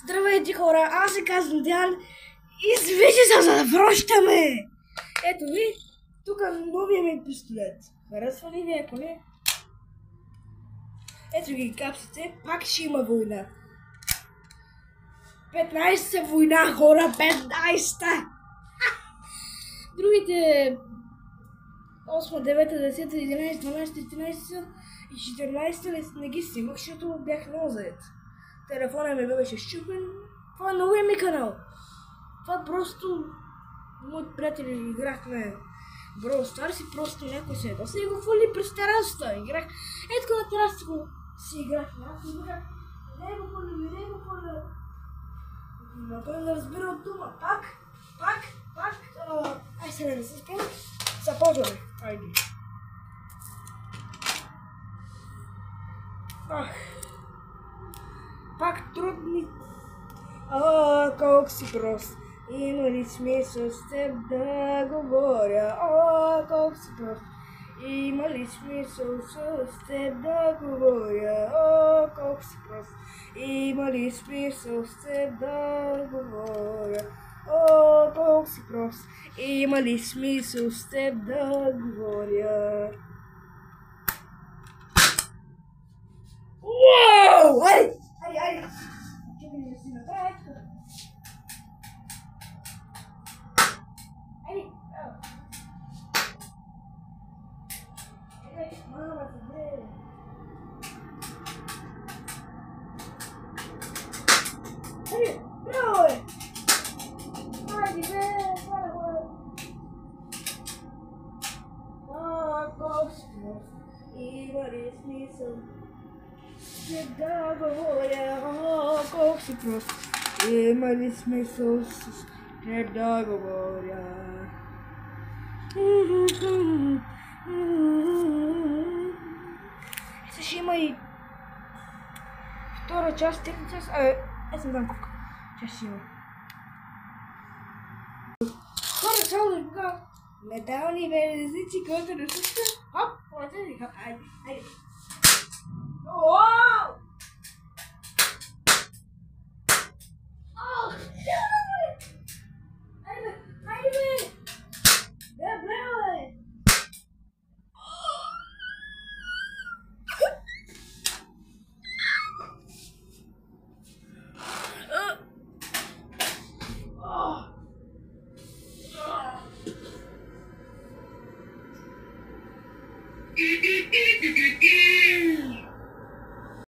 Здравейте хора, аз се казвам Диан и вече се завръщаме! Ето ви, тук новия ми пистолет. Харесва ли ви, ако не? Ето ги капсите, пак ще има война. 15-та война, хора, 15-та! Другите 8, 9, 10, 11, 12, 13 и 14 не ги снимах, защото бях много заед. Телефонът ми беше щупен. Това е новия ми канал. Това просто моите приятели играхме Brawl Stars и просто някой се ядоса и го фули през терасата. Играх. Ето на терасата го си играхме. Аз играх. Не го фули. Но той не разбира от дума. Пак. Ай сега да се спомня. Започваме. Айде. Пак трудни. Колко си прост. Има ли смисъл с теб да говоря? Колко си прост. Има ли смисъл с теб да говоря? Колко си прост. Има ли смисъл с теб да говоря? Колко си прост. Има ли смисъл с теб да говоря? Уау! Айде! Чакай да си направя тук. Айде! Мама ти бе! Айде! Браво бе! Айде бе! Колко си прост. Има ли смисъл да говоря? Колко си прост. Има ли смисъл с теб да говоря? Сега ще има и втора част, трета част. Аз не знам колко част ще има. Хора, цяло да покажа метални белезници, които не слушат. Хоп, айде. Wow!